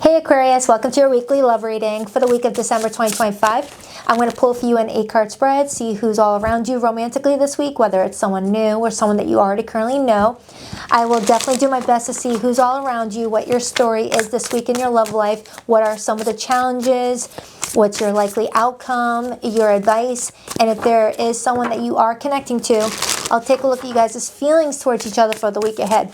Hey Aquarius, welcome to your weekly love reading for the week of December 2025. I'm going to pull for you an 8-card spread, see who's all around you romantically this week, whether it's someone new or someone that you already currently know. I will definitely do my best to see who's all around you, what your story is this week in your love life, what are some of the challenges, what's your likely outcome, your advice, and if there is someone that you are connecting to, I'll take a look at you guys' feelings towards each other for the week ahead.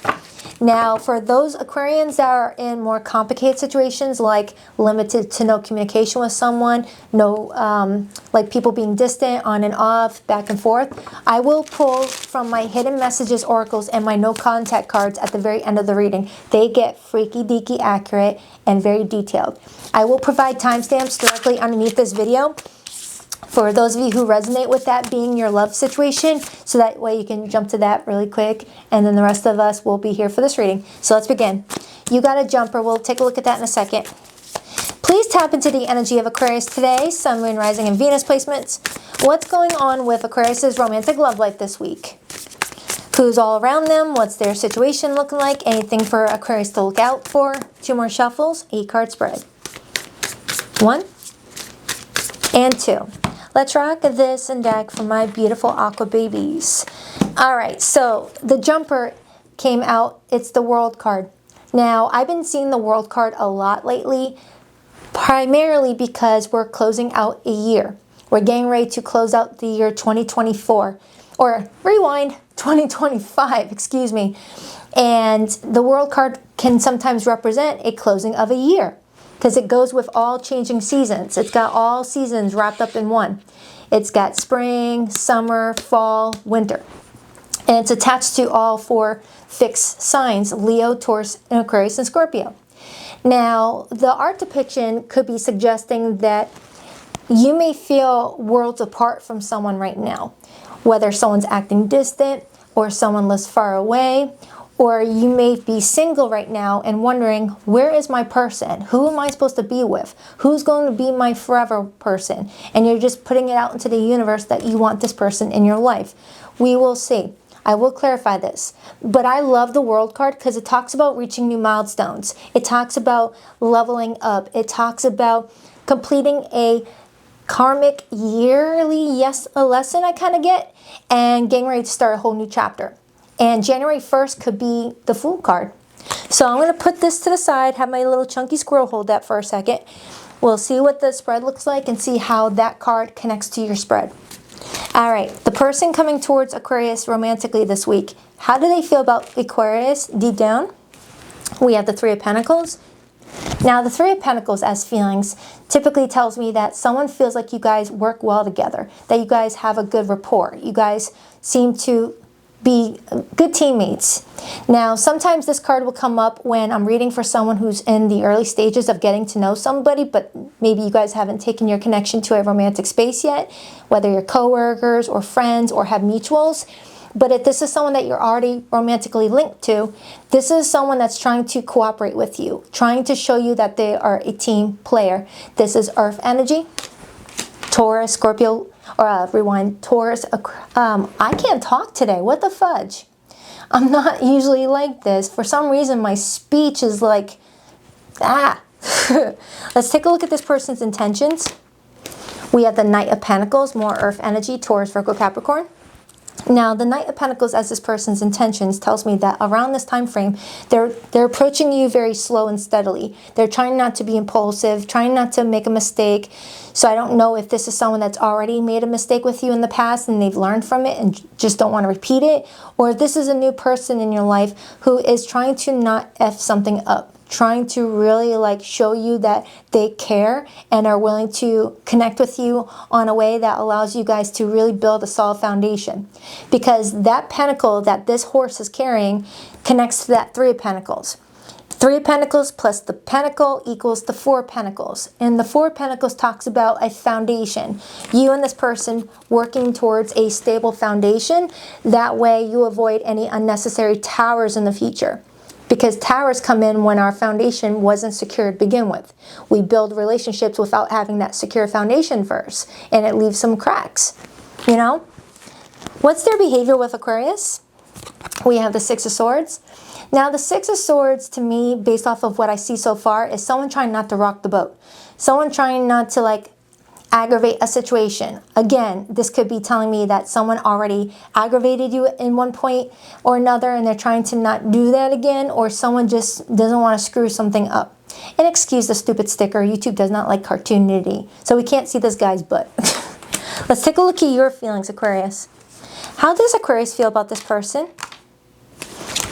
Now, for those Aquarians that are in more complicated situations, like limited to no communication with someone, no, like people being distant, on and off, back and forth, I will pull from my hidden messages oracles and my no contact cards at the very end of the reading. They get freaky deaky accurate and very detailed. I will provide timestamps directly underneath this video for those of you who resonate with that being your love situation, so that way you can jump to that really quick, and then the rest of us will be here for this reading. So let's begin. You got a jumper. We'll take a look at that in a second. Please tap into the energy of Aquarius today, Sun, Moon, Rising, and Venus placements. What's going on with Aquarius's romantic love life this week? Who's all around them? What's their situation looking like? Anything for Aquarius to look out for? 2 more shuffles, 8-card spread. 1 and 2. Let's rock this and deck for my beautiful aqua babies. All right, so the jumper came out. It's the World card. Now, I've been seeing the World card a lot lately, primarily because we're closing out a year. We're getting ready to close out the year 2024, or rewind, 2025, excuse me. And the World card can sometimes represent a closing of a year, because it goes with all changing seasons. It's got all seasons wrapped up in one. It's got spring, summer, fall, winter. And it's attached to all 4 fixed signs: Leo, Taurus, and Aquarius, and Scorpio. Now, the art depiction could be suggesting that you may feel worlds apart from someone right now, whether someone's acting distant or someone lives far away, or you may be single right now and wondering, where is my person? Who am I supposed to be with? Who's going to be my forever person? And you're just putting it out into the universe that you want this person in your life. We will see. I will clarify this. But I love the World card because it talks about reaching new milestones. It talks about leveling up. It talks about completing a karmic yearly, a lesson I kind of get, and getting ready to start a whole new chapter. And January 1st could be the Fool card. So I'm going to put this to the side, have my little chunky squirrel hold that for a second. We'll see what the spread looks like and see how that card connects to your spread. All right, the person coming towards Aquarius romantically this week, how do they feel about Aquarius deep down? We have the 3 of Pentacles. Now, the 3 of Pentacles as feelings typically tells me that someone feels like you guys work well together, that you guys have a good rapport. You guys seem to be good teammates. Now, sometimes this card will come up when I'm reading for someone who's in the early stages of getting to know somebody, but maybe you guys haven't taken your connection to a romantic space yet, whether you're co-workers or friends or have mutuals. But if this is someone that you're already romantically linked to, this is someone that's trying to cooperate with you, trying to show you that they are a team player. This is Earth energy, Taurus, Scorpio, or rewind, Taurus. I can't talk today. What the fudge? I'm not usually like this. For some reason, my speech is like, Let's take a look at this person's intentions. We have the Knight of Pentacles, more Earth energy, Taurus, Virgo, Capricorn. Now, the Knight of Pentacles as this person's intentions tells me that around this time frame, they're approaching you very slow and steadily. They're trying not to be impulsive, trying not to make a mistake. So I don't know if this is someone that's already made a mistake with you in the past and they've learned from it and just don't want to repeat it, or if this is a new person in your life who is trying to not F something up, trying to really like show you that they care and are willing to connect with you on a way that allows you guys to really build a solid foundation. Because that pentacle that this horse is carrying connects to that 3 of Pentacles. 3 of Pentacles plus the pentacle equals the 4 of Pentacles. And the 4 of Pentacles talks about a foundation. You and this person working towards a stable foundation. That way you avoid any unnecessary towers in the future. Because towers come in when our foundation wasn't secure to begin with. We build relationships without having that secure foundation first, and it leaves some cracks, you know? What's their behavior with Aquarius? we have the Six of Swords. Now the Six of Swords, to me, based off of what I see so far, is someone trying not to rock the boat. Someone trying not to like aggravate a situation. Again, this could be telling me that someone already aggravated you in one point or another and they're trying to not do that again, or someone just doesn't want to screw something up. And excuse the stupid sticker, YouTube does not like cartoon nudity, so we can't see this guy's butt. Let's take a look at your feelings, Aquarius. How does Aquarius feel about this person?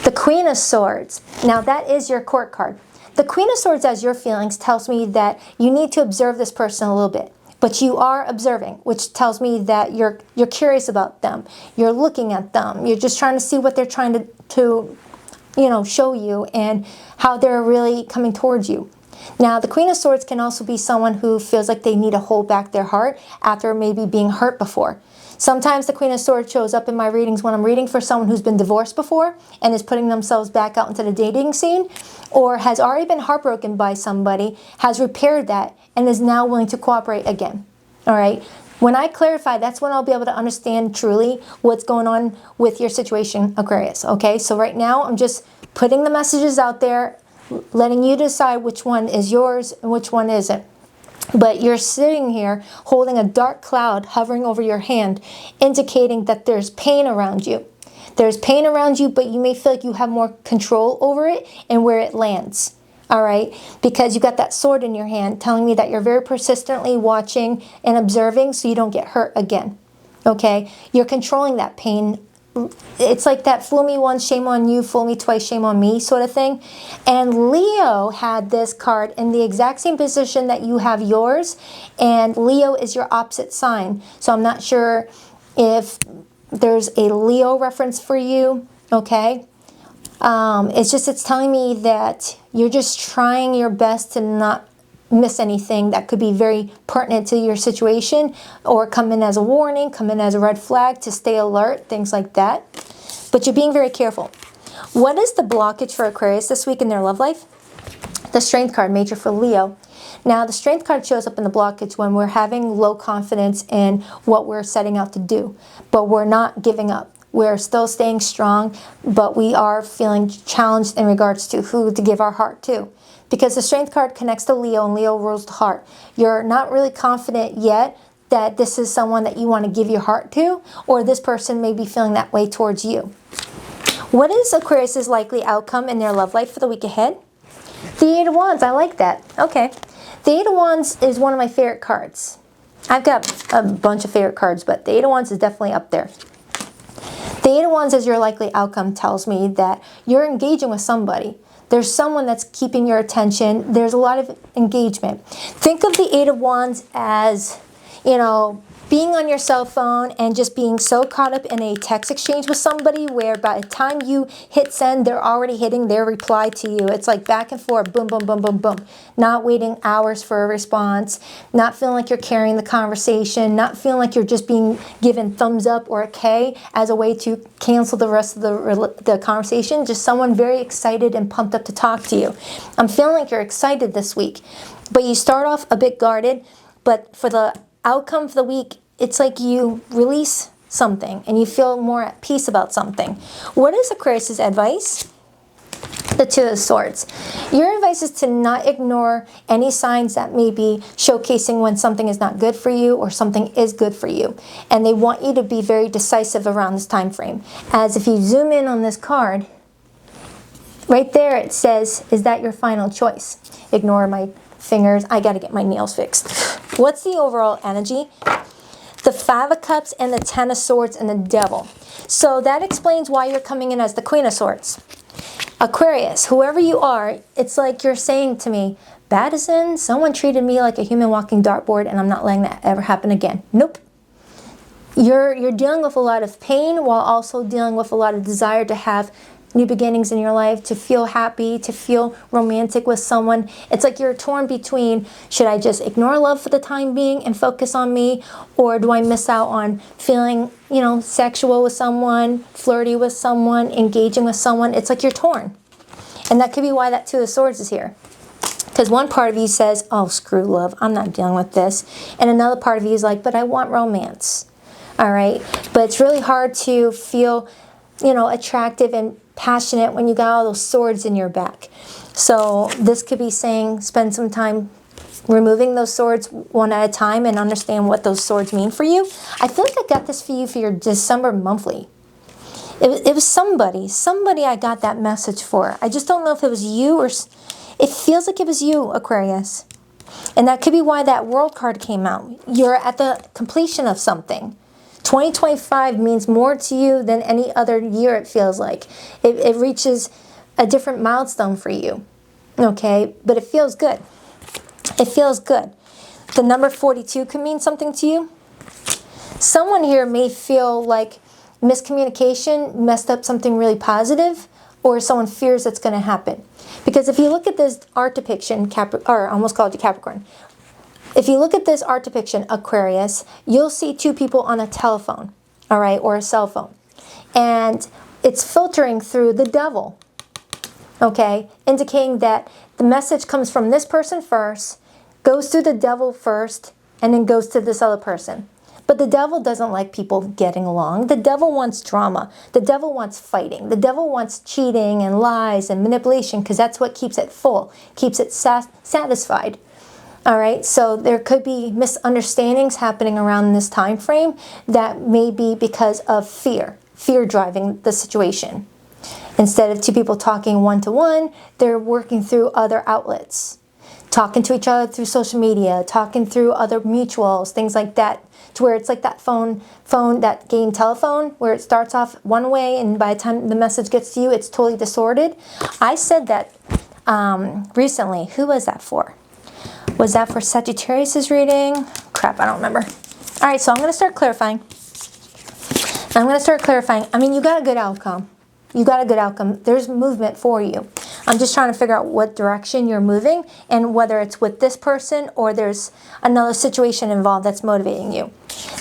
The Queen of Swords. Now that is your court card. The Queen of Swords as your feelings tells me that you need to observe this person a little bit. But you are observing, which tells me that you're curious about them. You're looking at them. You're just trying to see what they're trying to show you and how they're really coming towards you. Now, the Queen of Swords can also be someone who feels like they need to hold back their heart after maybe being hurt before. Sometimes the Queen of Swords shows up in my readings when I'm reading for someone who's been divorced before and is putting themselves back out into the dating scene, or has already been heartbroken by somebody, has repaired that, and is now willing to cooperate again. All right? When I clarify, that's when I'll be able to understand truly what's going on with your situation, Aquarius. Okay? So right now, I'm just putting the messages out there, letting you decide which one is yours and which one isn't. But you're sitting here holding a dark cloud hovering over your hand, indicating that there's pain around you. There's pain around you, but you may feel like you have more control over it and where it lands. All right? Because you got that sword in your hand telling me that you're very persistently watching and observing so you don't get hurt again. Okay? You're controlling that pain. It's like that fool me once, shame on you, fool me twice, shame on me sort of thing. And Leo had this card in the exact same position that you have yours. And Leo is your opposite sign. So I'm not sure if there's a Leo reference for you. Okay? It's telling me that you're just trying your best to not miss anything that could be very pertinent to your situation, or come in as a warning, come in as a red flag to stay alert, things like that. But you're being very careful. What is the blockage for Aquarius this week in their love life? The Strength card, major for Leo. Now, the Strength card shows up in the blockage when we're having low confidence in what we're setting out to do, but we're not giving up. We're still staying strong, but we are feeling challenged in regards to who to give our heart to. Because the Strength card connects to Leo, and Leo rules the heart. You're not really confident yet that this is someone that you want to give your heart to, or this person may be feeling that way towards you. What is Aquarius' likely outcome in their love life for the week ahead? The Eight of Wands, I like that. Okay. The Eight of Wands is one of my favorite cards. I've got a bunch of favorite cards, but the Eight of Wands is definitely up there. The Eight of Wands as your likely outcome tells me that you're engaging with somebody. There's someone that's keeping your attention. There's a lot of engagement. Think of the Eight of Wands as, being on your cell phone and just being so caught up in a text exchange with somebody where by the time you hit send, they're already hitting their reply to you. It's like back and forth, boom, boom, boom, boom, boom. Not waiting hours for a response, not feeling like you're carrying the conversation, not feeling like you're just being given thumbs up or a K as a way to cancel the rest of the conversation. Just someone very excited and pumped up to talk to you. I'm feeling like you're excited this week, but you start off a bit guarded, but for the outcome for the week, it's like you release something and you feel more at peace about something. What is Aquarius' advice? The Two of Swords. Your advice is to not ignore any signs that may be showcasing when something is not good for you or something is good for you. And they want you to be very decisive around this time frame. As if you zoom in on this card, right there it says, is that your final choice? Ignore my fingers. I got to get my nails fixed. What's the overall energy? The Five of Cups and the Ten of Swords and the Devil. So that explains why you're coming in as the Queen of Swords. Aquarius, whoever you are, it's like you're saying to me, Baddison, someone treated me like a human walking dartboard and I'm not letting that ever happen again. Nope. You're dealing with a lot of pain while also dealing with a lot of desire to have new beginnings in your life, to feel happy, to feel romantic with someone. It's like you're torn between, should I just ignore love for the time being and focus on me, or do I miss out on feeling, sexual with someone, flirty with someone, engaging with someone? It's like you're torn. And that could be why that Two of Swords is here. Because one part of you says, oh, screw love, I'm not dealing with this. And another part of you is like, but I want romance. All right? But it's really hard to feel you know, attractive and passionate when you got all those swords in your back. So this could be saying spend some time removing those swords one at a time and understand what those swords mean for you. I feel like I got this for you for your December monthly. It was somebody I got that message for. I just don't know if it was you or it feels like it was you, Aquarius. And that could be why that World card came out. You're at the completion of something. 2025 means more to you than any other year, it feels like. It reaches a different milestone for you. Okay? But it feels good. It feels good. The number 42 could mean something to you. Someone here may feel like miscommunication messed up something really positive, or someone fears it's going to happen. Because if you look at this art depiction, or I almost called you Capricorn. If you look at this art depiction, Aquarius, you'll see two people on a telephone, all right, or a cell phone. And it's filtering through the devil, okay, indicating that the message comes from this person first, goes through the devil first, and then goes to this other person. But the devil doesn't like people getting along. The devil wants drama. The devil wants fighting. The devil wants cheating and lies and manipulation, because that's what keeps it full, keeps it satisfied. All right, so there could be misunderstandings happening around this time frame that may be because of fear driving the situation. Instead of two people talking one-to-one, they're working through other outlets, talking to each other through social media, talking through other mutuals, things like that, to where it's like that that game telephone, where it starts off one way and by the time the message gets to you, it's totally distorted. I said that recently. Who was that for? Was that for Sagittarius's reading? Crap, I don't remember. All right, so I'm going to start clarifying. I mean, you got a good outcome. You got a good outcome. There's movement for you. I'm just trying to figure out what direction you're moving and whether it's with this person or there's another situation involved that's motivating you.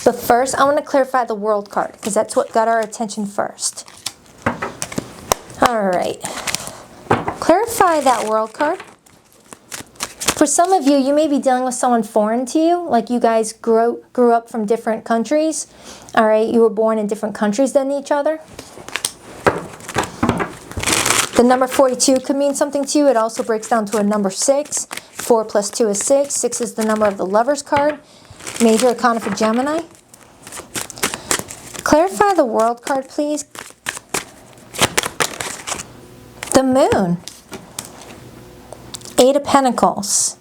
But first, I want to clarify the World card because that's what got our attention first. All right. Clarify that World card. For some of you, you may be dealing with someone foreign to you, like you guys grew up from different countries. All right, you were born in different countries than each other. The number 42 could mean something to you. It also breaks down to a number 6. 4 plus 2 is 6. 6 is the number of the Lovers card. Major Arcana for Gemini. Clarify the World card, please. The Moon. 8 of Pentacles.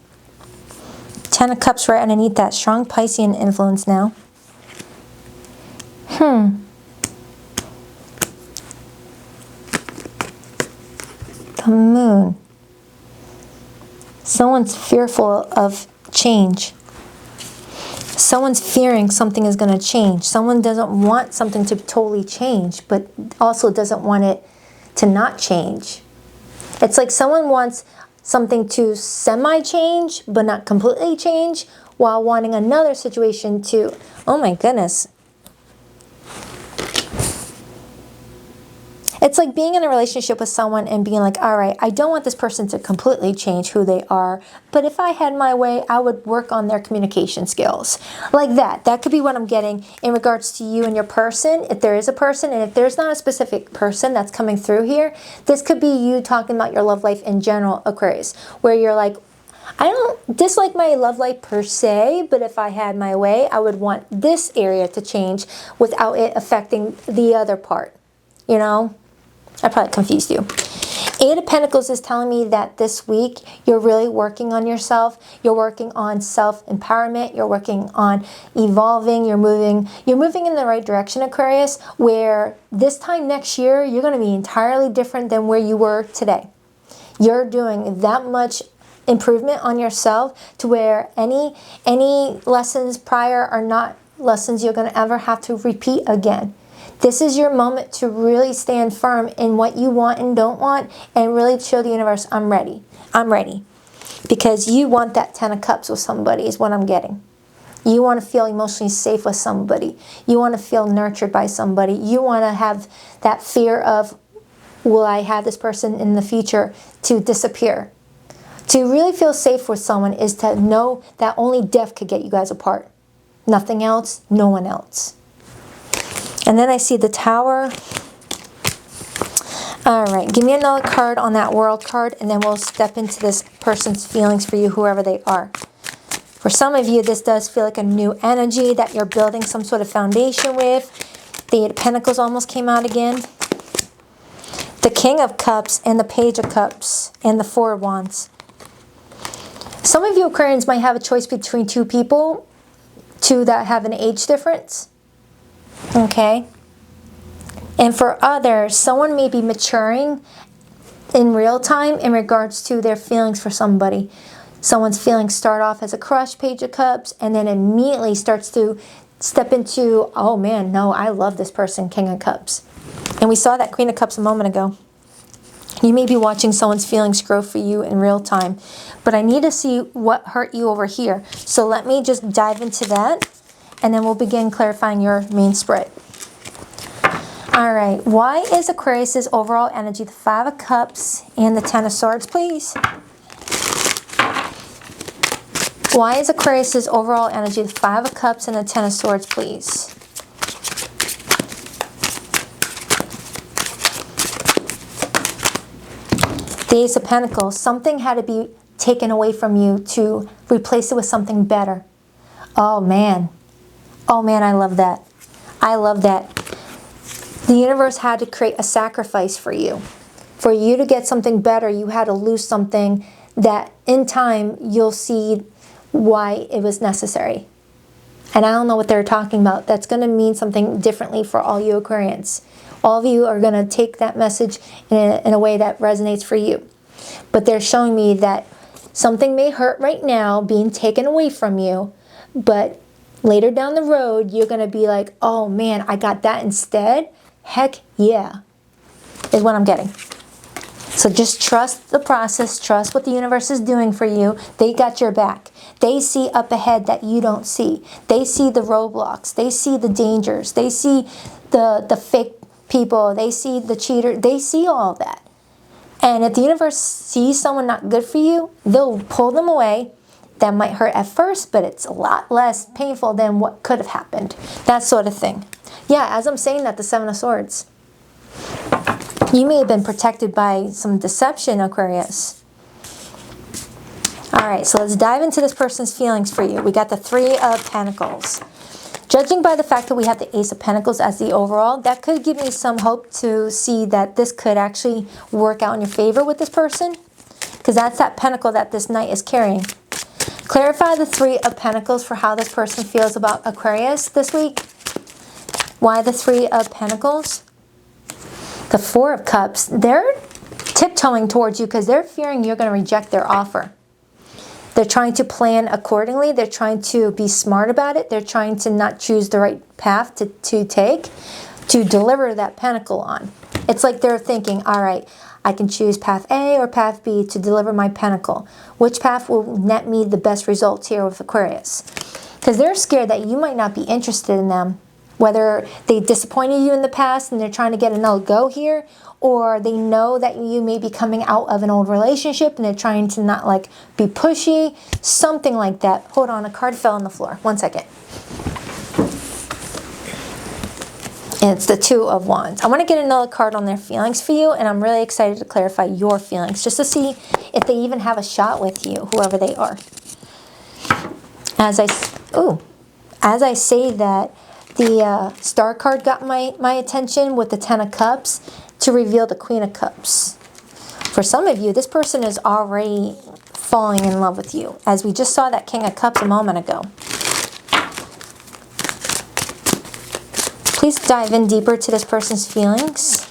10 of Cups right underneath that. Strong Piscean influence now. The Moon. Someone's fearful of change. Someone's fearing something is going to change. Someone doesn't want something to totally change, but also doesn't want it to not change. It's like someone wants something to semi-change, but not completely change, while wanting another situation to, oh my goodness. It's like being in a relationship with someone and being like, all right, I don't want this person to completely change who they are, but if I had my way, I would work on their communication skills. Like that. That could be what I'm getting in regards to you and your person, if there is a person, and if there's not a specific person that's coming through here, this could be you talking about your love life in general, Aquarius, where you're like, I don't dislike my love life per se, but if I had my way, I would want this area to change without it affecting the other part, you know? I probably confused you. 8 of Pentacles is telling me that this week you're really working on yourself. You're working on self-empowerment. You're working on evolving. You're moving in the right direction, Aquarius, where this time next year you're going to be entirely different than where you were today. You're doing that much improvement on yourself to where any lessons prior are not lessons you're going to ever have to repeat again. This is your moment to really stand firm in what you want and don't want and really show the universe, I'm ready. I'm ready. Because you want that 10 of Cups with somebody is what I'm getting. You want to feel emotionally safe with somebody. You want to feel nurtured by somebody. You want to have that fear of, will I have this person in the future to disappear? To really feel safe with someone is to know that only death could get you guys apart. Nothing else, no one else. And then I see the Tower. All right, give me another card on that World card, and then we'll step into this person's feelings for you, whoever they are. For some of you, this does feel like a new energy that you're building some sort of foundation with. The Eight of Pentacles almost came out again. The King of Cups and the Page of Cups and the Four of Wands. Some of you Aquarians might have a choice between two people, two that have an age difference. Okay? And for others, someone may be maturing in real time in regards to their feelings for somebody. Someone's feelings start off as a crush, Page of Cups, and then immediately starts to step into, oh man, no, I love this person, King of Cups. And we saw that Queen of Cups a moment ago. You may be watching someone's feelings grow for you in real time. But I need to see what hurt you over here. So let me just dive into that, and then we'll begin clarifying your main spread. All right, why is Aquarius's overall energy the Five of Cups and the Ten of Swords, please? Why is Aquarius's overall energy the Five of Cups and the Ten of Swords, please? The Ace of Pentacles. Something had to be taken away from you to replace it with something better. Oh man. Oh man, I love that. I love that. The universe had to create a sacrifice for you. For you to get something better, you had to lose something that in time you'll see why it was necessary. And I don't know what they're talking about. That's going to mean something differently for all you Aquarians. All of you are going to take that message in a way that resonates for you. But they're showing me that something may hurt right now being taken away from you, but later down the road, you're going to be like, oh man, I got that instead. Heck yeah, is what I'm getting. So just trust the process, trust what the universe is doing for you. They got your back. They see up ahead that you don't see. They see the roadblocks. They see the dangers. They see the fake people. They see the cheater. They see all that. And if the universe sees someone not good for you, they'll pull them away. That might hurt at first, but it's a lot less painful than what could have happened. That sort of thing. Yeah, as I'm saying that, the Seven of Swords. You may have been protected by some deception, Aquarius. All right, so let's dive into this person's feelings for you. We got the Three of Pentacles. Judging by the fact that we have the Ace of Pentacles as the overall, that could give me some hope to see that this could actually work out in your favor with this person. Because that's that pentacle that this knight is carrying. Clarify the Three of Pentacles for how this person feels about Aquarius this week. Why the Three of Pentacles? The Four of Cups. They're tiptoeing towards you because they're fearing you're going to reject their offer. They're trying to plan accordingly. They're trying to be smart about it. They're trying to not choose the right path to take to deliver that pentacle on. It's like they're thinking, all right, I can choose path A or path B to deliver my pentacle. Which path will net me the best results here with Aquarius? Because they're scared that you might not be interested in them. Whether they disappointed you in the past and they're trying to get another go here, or they know that you may be coming out of an old relationship and they're trying to not like be pushy, something like that. Hold on, a card fell on the floor. 1 second. And it's the Two of Wands. I want to get another card on their feelings for you, and I'm really excited to clarify your feelings, just to see if they even have a shot with you, whoever they are. As I say that, the Star card got my attention with the Ten of Cups to reveal the Queen of Cups. For some of you, this person is already falling in love with you, as we just saw that King of Cups a moment ago. Please dive in deeper to this person's feelings.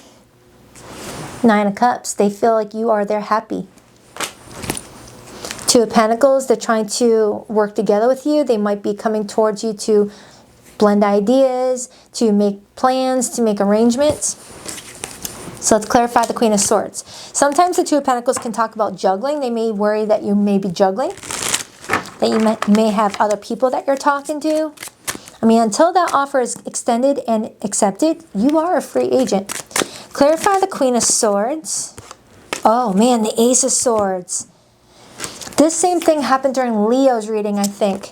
Nine of Cups. They feel like you are their happy. Two of Pentacles. They're trying to work together with you. They might be coming towards you to blend ideas, to make plans, to make arrangements. So let's clarify the Queen of Swords. Sometimes the Two of Pentacles can talk about juggling. They may worry that you may be juggling, that you may have other people that you're talking to. I mean, until that offer is extended and accepted, you are a free agent. Clarify the Queen of Swords. Oh man, the Ace of Swords. This same thing happened during Leo's reading, I think,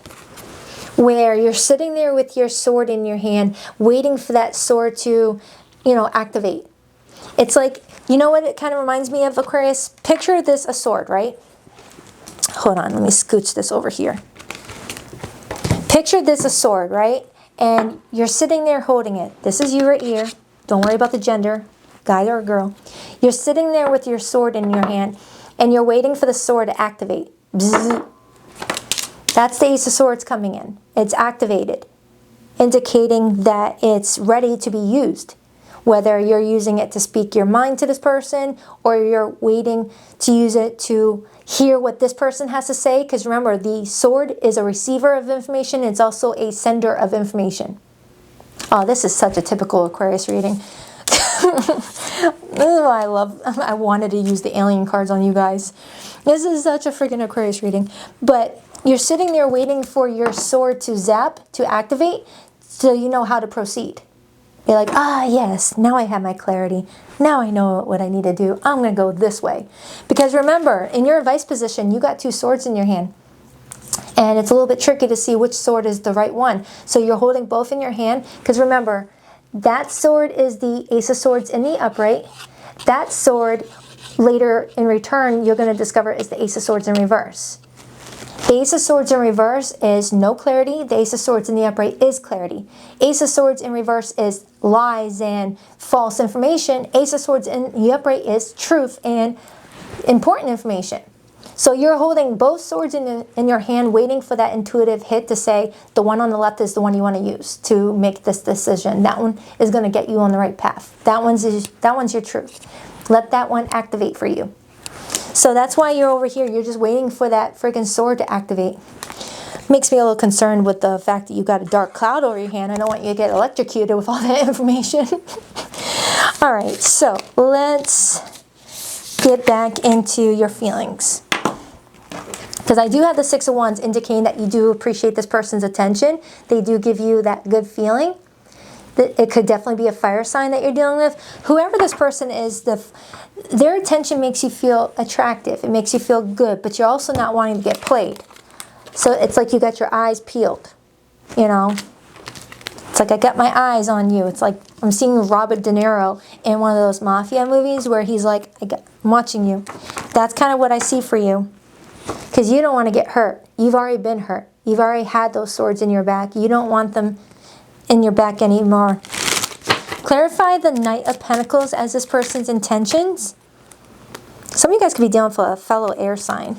where you're sitting there with your sword in your hand, waiting for that sword to, activate. It's like, you know what it kind of reminds me of, Aquarius? Picture this, a sword, right? Hold on, let me scooch this over here. Picture this, a sword, right? And you're sitting there holding it. This is you right here. Don't worry about the gender, guy or girl. You're sitting there with your sword in your hand, and you're waiting for the sword to activate. Bzz. That's the Ace of Swords coming in. It's activated, indicating that it's ready to be used. Whether you're using it to speak your mind to this person, or you're waiting to use it to hear what this person has to say. Because remember, the sword is a receiver of information. It's also a sender of information. Oh, this is such a typical Aquarius reading. This is why I wanted to use the alien cards on you guys. This is such a freaking Aquarius reading. But you're sitting there waiting for your sword to zap, to activate, so you know how to proceed. You're like, ah, yes, now I have my clarity. Now I know what I need to do. I'm going to go this way. Because remember, in your advice position, you got two swords in your hand. And it's a little bit tricky to see which sword is the right one. So you're holding both in your hand. Because remember, that sword is the Ace of Swords in the upright. That sword, later in return, you're going to discover is the Ace of Swords in reverse. The Ace of Swords in reverse is no clarity. The Ace of Swords in the upright is clarity. Ace of Swords in reverse is lies and false information. Ace of Swords in the upright is truth and important information. So you're holding both swords in your hand, waiting for that intuitive hit to say the one on the left is the one you want to use to make this decision. That one is going to get you on the right path. That one's your truth. Let that one activate for you. So that's why you're over here. You're just waiting for that freaking sword to activate. Makes me a little concerned with the fact that you got a dark cloud over your hand. I don't want you to get electrocuted with all that information. All right, so let's get back into your feelings. Because I do have the Six of Wands indicating that you do appreciate this person's attention. They do give you that good feeling. It could definitely be a fire sign that you're dealing with. Whoever this person is, their attention makes you feel attractive. It makes you feel good, but you're also not wanting to get played. So it's like you got your eyes peeled, you know. It's like I got my eyes on you. It's like I'm seeing Robert De Niro in one of those mafia movies where he's like, I'm watching you. That's kind of what I see for you. Because you don't want to get hurt. You've already been hurt. You've already had those swords in your back. You don't want them in your back anymore. Clarify the Knight of Pentacles as this person's intentions. Some of you guys could be dealing with a fellow air sign.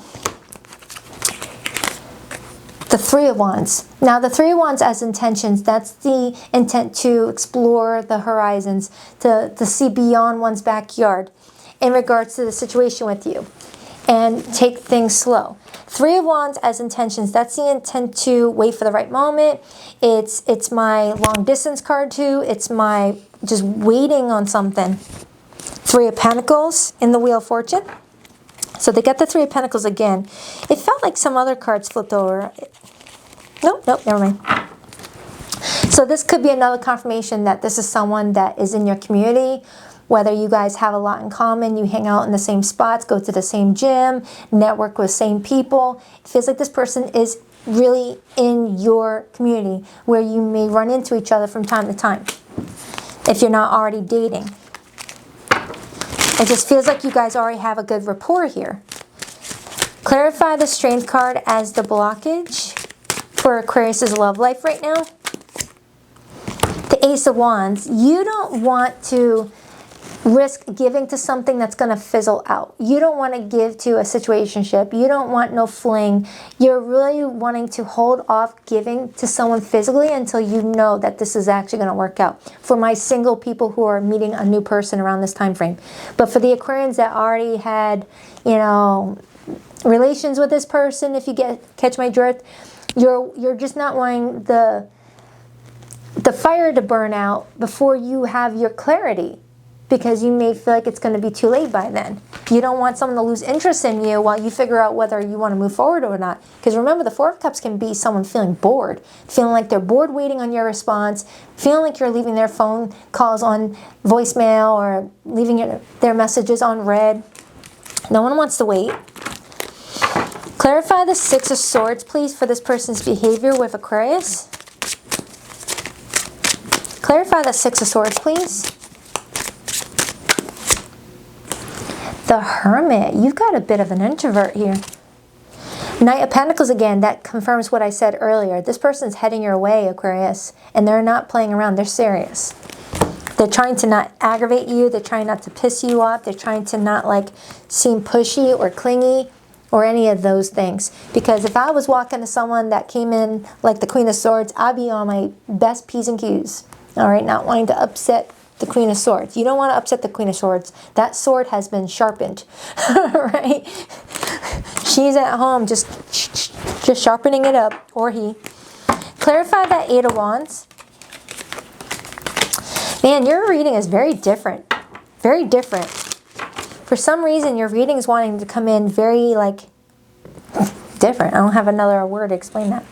The Three of Wands. Now the Three of Wands as intentions, that's the intent to explore the horizons, to see beyond one's backyard in regards to the situation with you and take things slow. Three of Wands as intentions, that's the intent to wait for the right moment. It's my long distance card too. It's my just waiting on something. Three of Pentacles in the Wheel of Fortune. So they get the Three of Pentacles again. It felt like some other cards flipped over. Nope, never mind. So this could be another confirmation that this is someone that is in your community. Whether you guys have a lot in common, you hang out in the same spots, go to the same gym, network with same people. It feels like this person is really in your community where you may run into each other from time to time if you're not already dating. It just feels like you guys already have a good rapport here. Clarify the Strength card as the blockage for Aquarius' love life right now. The Ace of Wands. You don't want to risk giving to something that's going to fizzle out. You don't want to give to a situationship. You don't want no fling. You're really wanting to hold off giving to someone physically until you know that this is actually going to work out. For my single people who are meeting a new person around this time frame. But for the Aquarians that already had, you know, relations with this person, if you catch my drift, you're just not wanting the fire to burn out before you have your clarity. Because you may feel like it's going to be too late by then. You don't want someone to lose interest in you while you figure out whether you want to move forward or not. Because remember, the Four of Cups can be someone feeling bored. Feeling like they're bored waiting on your response. Feeling like you're leaving their phone calls on voicemail or leaving their messages on read. No one wants to wait. Clarify the Six of Swords, please, for this person's behavior with Aquarius. Clarify the Six of Swords, please. The Hermit. You've got a bit of an introvert here. Knight of Pentacles again. That confirms what I said earlier. This person's heading your way, Aquarius. And they're not playing around. They're serious. They're trying to not aggravate you. They're trying not to piss you off. They're trying to not like seem pushy or clingy or any of those things. Because if I was walking to someone that came in like the Queen of Swords, I'd be on my best P's and Q's. All right, not wanting to upset the Queen of Swords. You don't want to upset the Queen of Swords. That sword has been sharpened, right? She's at home just sharpening it up, or he. Clarify that Eight of Wands. Man, your reading is very different. Very different. For some reason, your reading is wanting to come in very, like, different. I don't have another word to explain that.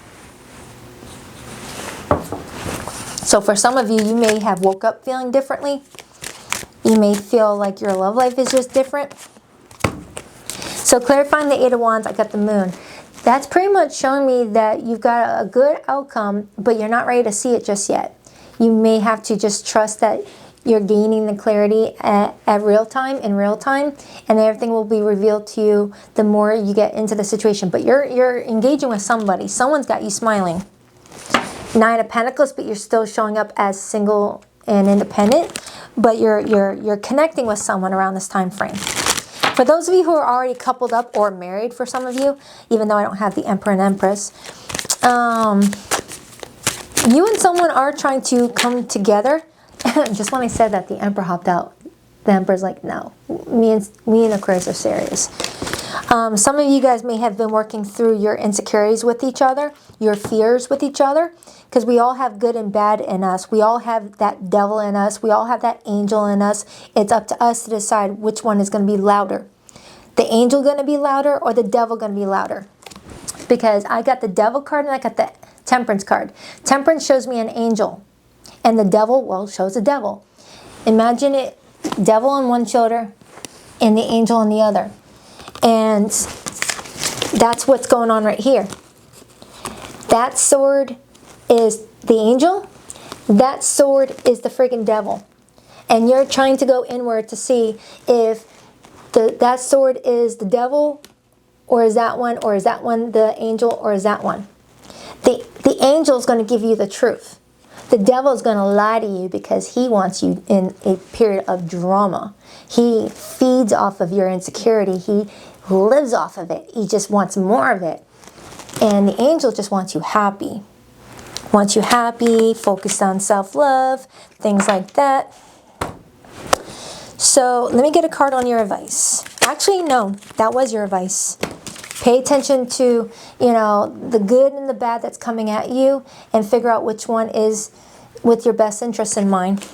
So for some of you, you may have woke up feeling differently. You may feel like your love life is just different. So clarifying the Eight of Wands, I got the Moon. That's pretty much showing me that you've got a good outcome, but you're not ready to see it just yet. You may have to just trust that you're gaining the clarity at real time, in real time, and everything will be revealed to you the more you get into the situation. But you're engaging with somebody. Someone's got you smiling. Nine of Pentacles, but you're still showing up as single and independent, but you're connecting with someone around this time frame. For those of you who are already coupled up or married, for some of you, even though I don't have the Emperor and Empress, you and someone are trying to come together. Just when I said that, the Emperor hopped out. The Emperor's like, no, me and Aquarius are serious. Some of you guys may have been working through your insecurities with each other, your fears with each other, because we all have good and bad in us. We all have that devil in us. We all have that angel in us. It's up to us to decide which one is going to be louder. The angel going to be louder or the devil going to be louder? Because I got the devil card and I got the Temperance card. Temperance shows me an angel. And the devil, well, shows the devil. Imagine it, devil on one shoulder and the angel on the other. And that's what's going on right here. That sword is the angel. That sword is the friggin' devil. And you're trying to go inward to see if that sword is the devil, or is that one the angel, or is that one? The angel is going to give you the truth. The devil is going to lie to you because he wants you in a period of drama. He feeds off of your insecurity. He lives off of it. He just wants more of it. And the angel just wants you happy. Wants you happy, focused on self-love, things like that. So let me get a card on your advice. Actually, no, that was your advice. Pay attention to, you know, the good and the bad that's coming at you and figure out which one is with your best interests in mind.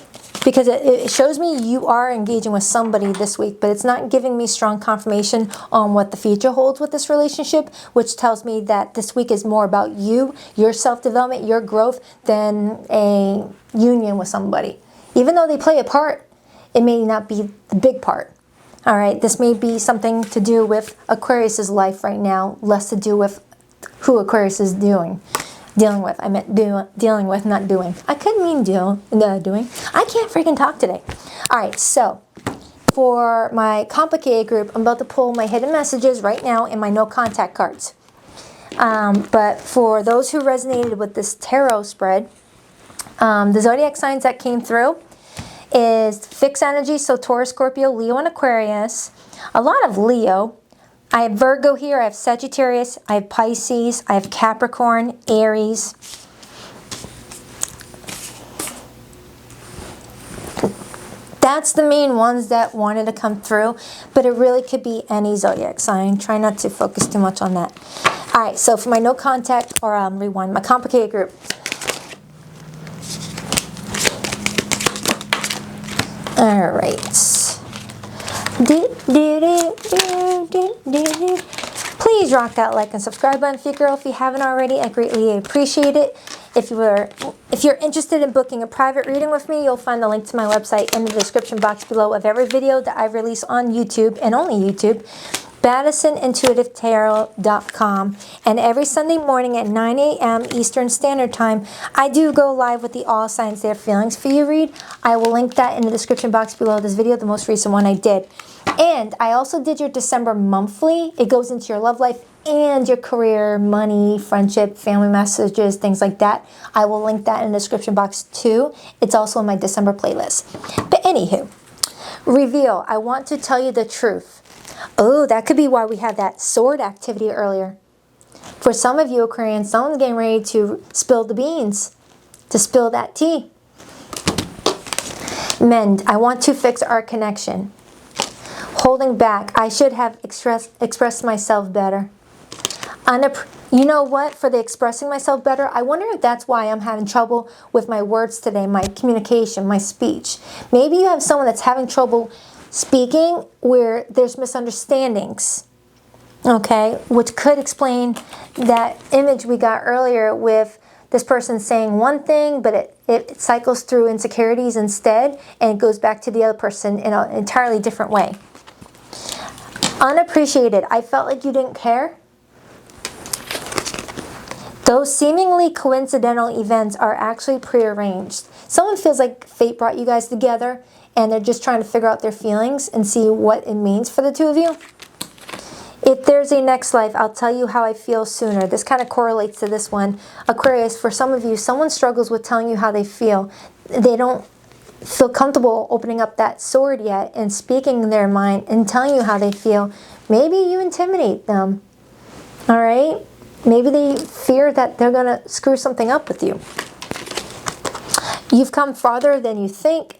Because it shows me you are engaging with somebody this week, but it's not giving me strong confirmation on what the future holds with this relationship, which tells me that this week is more about you, your self-development, your growth, than a union with somebody. Even though they play a part, it may not be the big part. All right, this may be something to do with Aquarius's life right now, less to do with who Aquarius is dealing with. I meant dealing with, not doing. I couldn't mean doing. I can't freaking talk today. All right, so for my complicated group, I'm about to pull my hidden messages right now in my no contact cards. But for those who resonated with this tarot spread, the zodiac signs that came through is fixed energy, so Taurus, Scorpio, Leo, and Aquarius. A lot of Leo. I have Virgo here, I have Sagittarius, I have Pisces, I have Capricorn, Aries. That's the main ones that wanted to come through, but it really could be any zodiac sign. Try not to focus too much on that. All right, so for my no contact, or rewind, my complicated group. All right. Please rock that like and subscribe button if you haven't already. I greatly appreciate it. If you're interested in booking a private reading with me, you'll find the link to my website in the description box below of every video that I release on YouTube, and only YouTube. BaddisonIntuitiveTarot.com. And every Sunday morning at 9 a.m. Eastern Standard Time, I do go live with the All Signs Their Feelings for You read. I will link that in the description box below this video, the most recent one I did. And I also did your December monthly. It goes into your love life and your career, money, friendship, family messages, things like that. I will link that in the description box too. It's also in my December playlist. But anywho, reveal. I want to tell you the truth. Oh, that could be why we had that sword activity earlier. For some of you Aquarians, someone's getting ready to spill the beans, to spill that tea. Mend. I want to fix our connection. Holding back. I should have expressed myself better. You know what? For the expressing myself better, I wonder if that's why I'm having trouble with my words today, my communication, my speech. Maybe you have someone that's having trouble speaking where there's misunderstandings, okay? Which could explain that image we got earlier with this person saying one thing, but it cycles through insecurities instead, and it goes back to the other person in an entirely different way. Unappreciated. I felt like you didn't care. Those seemingly coincidental events are actually prearranged. Someone feels like fate brought you guys together and they're just trying to figure out their feelings and see what it means for the two of you. If there's a next life, I'll tell you how I feel sooner. This kind of correlates to this one. Aquarius, for some of you, someone struggles with telling you how they feel. They don't feel comfortable opening up that sword yet and speaking their mind and telling you how they feel. Maybe you intimidate them. All right? Maybe they fear that they're going to screw something up with you. You've come farther than you think.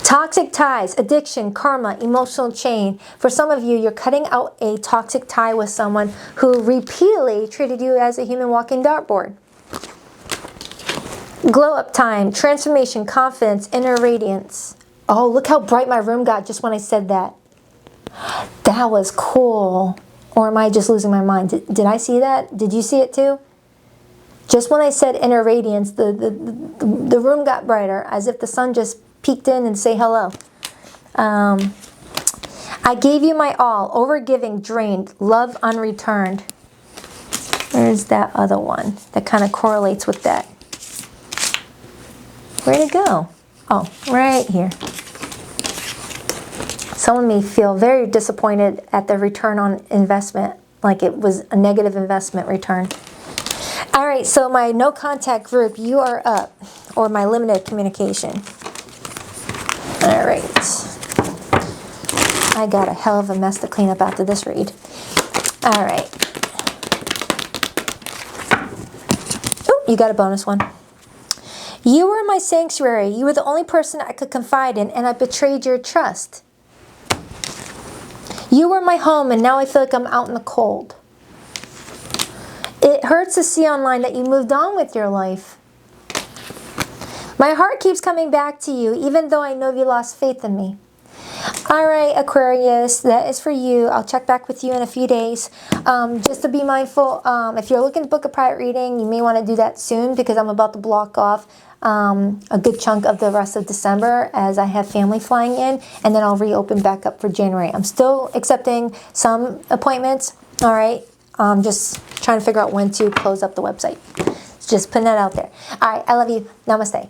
Toxic ties, addiction, karma, emotional chain. For some of you, you're cutting out a toxic tie with someone who repeatedly treated you as a human walking dartboard. Glow up time, transformation, confidence, inner radiance. Oh, look how bright my room got just when I said that. That was cool. Or am I just losing my mind? Did I see that? Did you see it too? Just when I said inner radiance, the room got brighter, as if the sun just peeked in and say hello. I gave you my all, overgiving, drained, love unreturned. Where's that other one that kind of correlates with that? Where'd it go? Oh, right here. Someone may feel very disappointed at the return on investment, like it was a negative investment return. All right, so my no contact group, you are up, or my limited communication. All right. I got a hell of a mess to clean up after this read. All right. Oh, you got a bonus one. You were my sanctuary. You were the only person I could confide in, and I betrayed your trust. You were my home, and now I feel like I'm out in the cold. It hurts to see online that you moved on with your life. My heart keeps coming back to you, even though I know you lost faith in me. All right, Aquarius, that is for you. I'll check back with you in a few days. Just to be mindful, if you're looking to book a private reading, you may want to do that soon because I'm about to block off a good chunk of the rest of December as I have family flying in, and then I'll reopen back up for January. I'm still accepting some appointments, all right? Just trying to figure out when to close up the website. Just putting that out there. All right, I love you. Namaste.